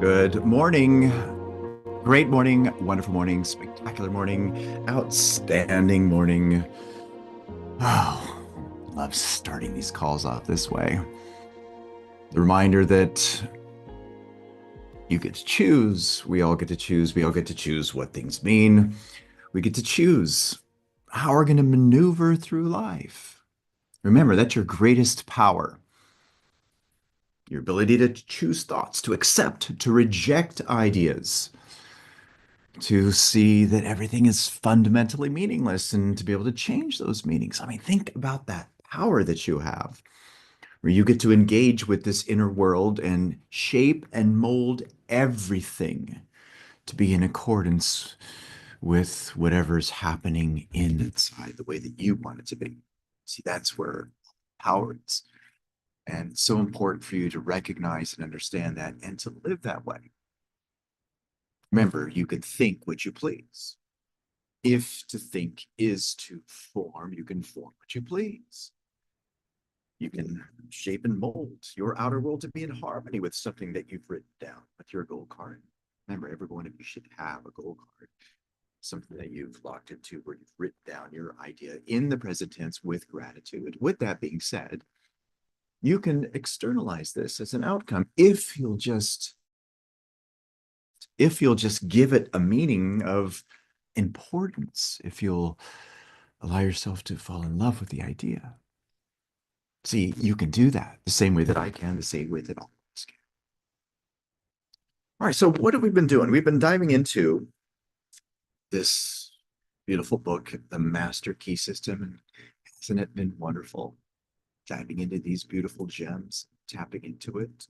Good morning. Great morning, wonderful morning, spectacular morning, outstanding morning. Oh, love starting these calls off this way. The reminder that you get to choose, we all get to choose, we all get to choose what things mean. We get to choose how we're going to maneuver through life. Remember, that's your greatest power. Your ability to choose thoughts, to accept, to reject ideas, to see that everything is fundamentally meaningless and to be able to change those meanings. I mean, think about that power that you have, where you get to engage with this inner world and shape and mold everything to be in accordance with whatever's happening inside the way that you want it to be. See, that's where power is. And it's so important for you to recognize and understand that and to live that way. Remember, you can think what you please. If to think is to form, you can form what you please. You can shape and mold your outer world to be in harmony with something that you've written down with your goal card. Remember, every one of you should have a goal card, something that you've locked into where you've written down your idea in the present tense with gratitude. With that being said, you can externalize this as an outcome if you'll just give it a meaning of importance, if you'll allow yourself to fall in love with the idea. See, you can do that the same way that I can, the same way that all of us can. All right, so what have we been doing? We've been diving into this beautiful book, The Master Key System, and hasn't it been wonderful? Diving into these beautiful gems, tapping into it,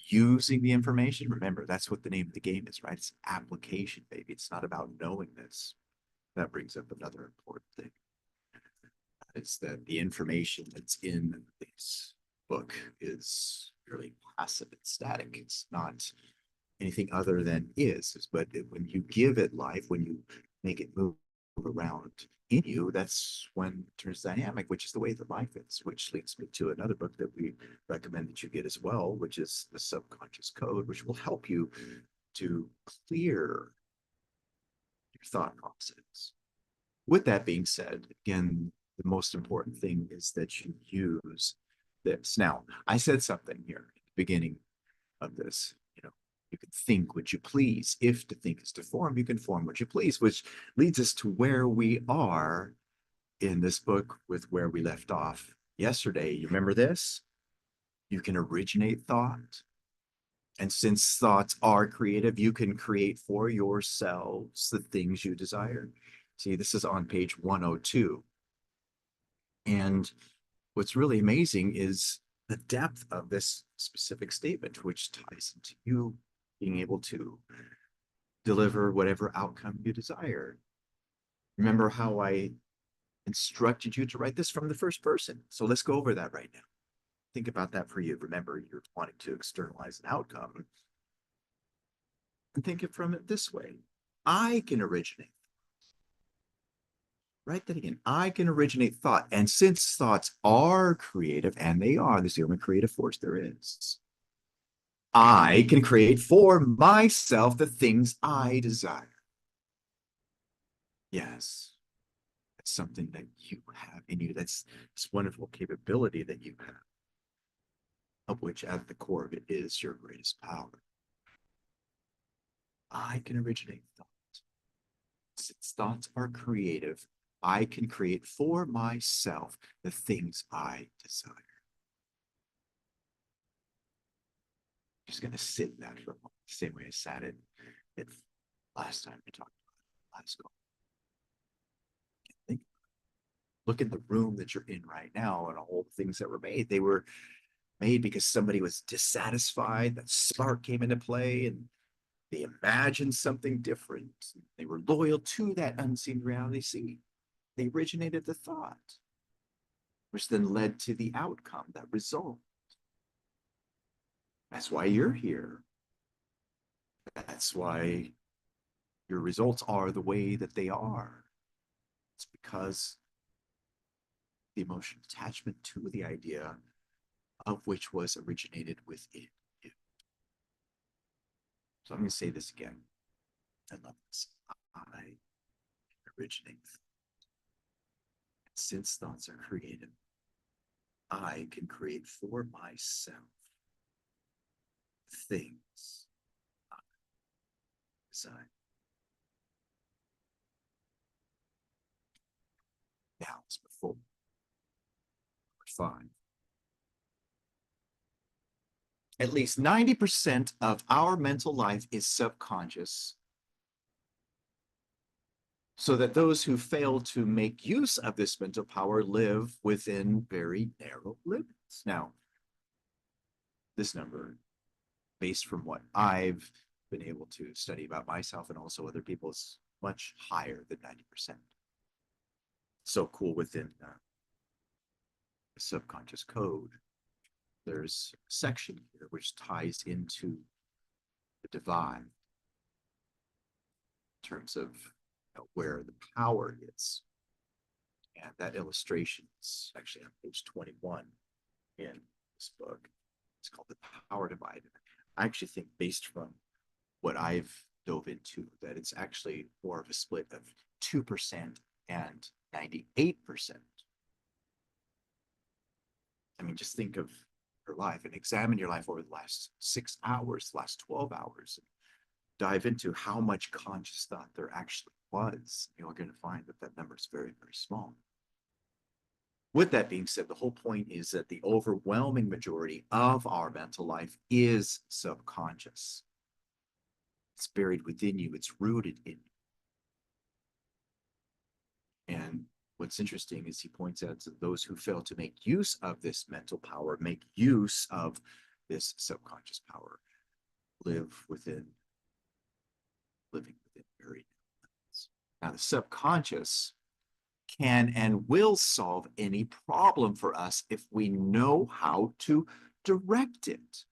using the information. Remember, that's what the name of the game is, right? It's application, baby. It's not about knowing this. That brings up another important thing. It's that the information that's in this book is really passive and static. It's not anything other than is. But when you give it life, when you make it move around in you, that's when it turns dynamic, which is the way that life is, which leads me to another book that we recommend that you get as well, which is The Subconscious Code, which will help you to clear your thought process. With that being said, again, the most important thing is that you use this. Now, I said something here at the beginning of this. You can think what you please. If to think is to form, you can form what you please, which leads us to where we are in this book with where we left off yesterday. You remember this? You can originate thought. And since thoughts are creative, you can create for yourselves the things you desire. See, this is on page 102. And what's really amazing is the depth of this specific statement, which ties into you being able to deliver whatever outcome you desire. Remember how I instructed you to write this from the first person. So let's go over that right now. Think about that for you. Remember, you're wanting to externalize an outcome. And think it from it this way. I can originate. Write that again. I can originate thought. And since thoughts are creative, and they are, this is the only creative force there is, I can create for myself the things I desire. Yes, that's something that you have in you. That's this wonderful capability that you have, of which at the core of it is your greatest power. I can originate thoughts. Since thoughts are creative, I can create for myself the things I desire. I'm just going to sit in that for a moment, the same way I sat in it last time we talked about it, last call. Think, look at the room that you're in right now and all the things that were made. They were made because somebody was dissatisfied, that spark came into play, and they imagined something different. They were loyal to that unseen reality. See, they originated the thought, which then led to the outcome, that result. That's why you're here. That's why your results are the way that they are. It's because the emotional attachment to the idea of which was originated within you. So I'm going to say this again. I love this. I originate. Since thoughts are created, I can create for myself things I desire. Now it's before. Number 5. At least 90% of our mental life is subconscious, so that those who fail to make use of this mental power live within very narrow limits. Now, this number, based from what I've been able to study about myself and also other people, is much higher than 90%. So cool within the subconscious code. There's a section here which ties into the divine in terms of where the power is. And that illustration is actually on page 21 in this book. It's called The Power Divide. I actually think, based from what I've dove into, that it's actually more of a split of 2% and 98%. I mean, just think of your life and examine your life over the last 6 hours, the last 12 hours, and dive into how much conscious thought there actually was. You're going to find that that number is very, very small. With that being said, the whole point is that the overwhelming majority of our mental life is subconscious. It's buried within you. It's rooted in you. And what's interesting is he points out that those who fail to make use of this mental power, make use of this subconscious power, living within very limits. Now, the subconscious can and will solve any problem for us if we know how to direct it.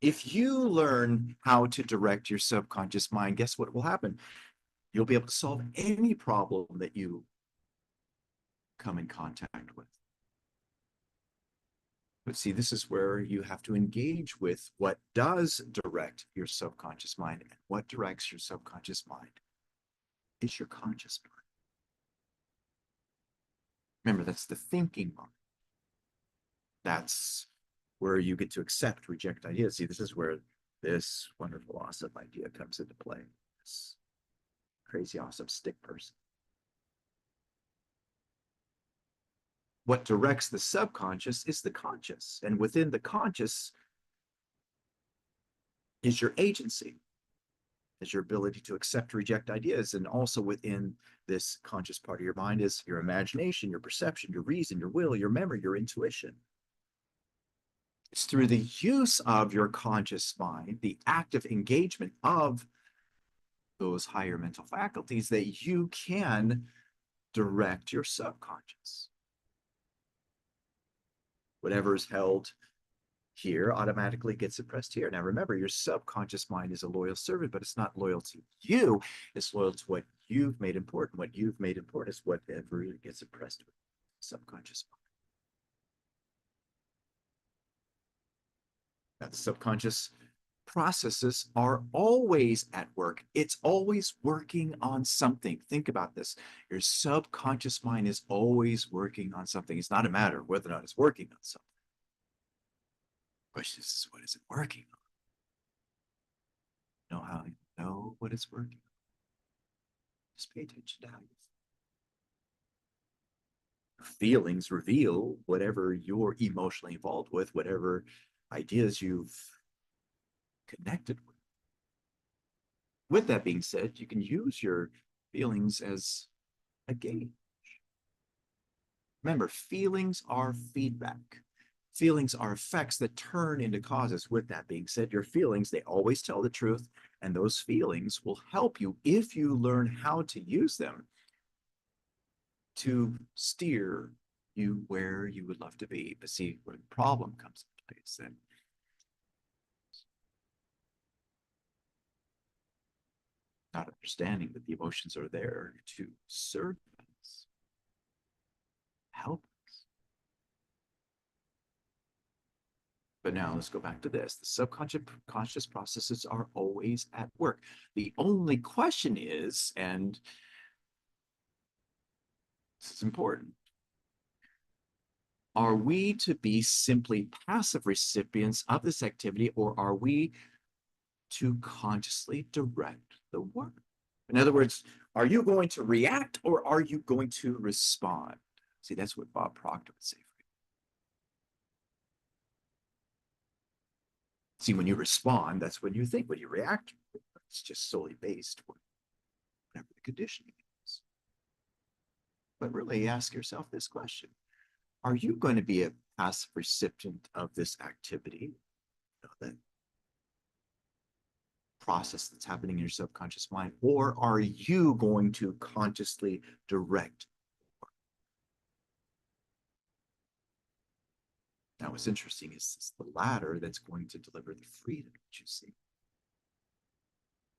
If you learn how to direct your subconscious mind, guess what will happen? You'll be able to solve any problem that you come in contact with. But see, this is where you have to engage with what does direct your subconscious mind. And what directs your subconscious mind is your conscious mind. Remember, that's the thinking mind. That's where you get to accept, reject ideas. See, this is where this wonderful, awesome idea comes into play. This crazy, awesome stick person. What directs the subconscious is the conscious. And within the conscious is your agency, is your ability to accept, reject ideas. And also within this conscious part of your mind is your imagination, your perception, your reason, your will, your memory, your intuition. It's through the use of your conscious mind, the active engagement of those higher mental faculties, that you can direct your subconscious. Whatever is held here automatically gets suppressed here. Now remember, your subconscious mind is a loyal servant, but it's not loyal to you. It's loyal to what you've made important. What you've made important is whatever gets suppressed with subconscious mind. Now, the subconscious processes are always at work. It's always working on something. Think about this. Your subconscious mind is always working on something. It's not a matter of whether or not it's working on something. The question is, what is it working on? Know how you know what it's working on? Just pay attention to how you feel. Feelings reveal whatever you're emotionally involved with, whatever ideas you've connected with. With that being said, you can use your feelings as a gauge. Remember, feelings are feedback. Feelings are effects that turn into causes. With that being said, your feelings, they always tell the truth, and those feelings will help you if you learn how to use them to steer you where you would love to be. But see, where the problem comes into place then. Not understanding that the emotions are there to serve us, help us. But now let's go back to this. The subconscious conscious processes are always at work. The only question is, and this is important, are we to be simply passive recipients of this activity, or are we to consciously direct the work? In other words, are you going to react or are you going to respond? See, that's what Bob Proctor would say. See, when you respond, that's when you think. When you react, it's just solely based on whatever the conditioning is. But really ask yourself this question. Are you going to be a passive recipient of this activity, that process that's happening in your subconscious mind, or are you going to consciously direct? Now, what's interesting is it's the latter that's going to deliver the freedom that you see.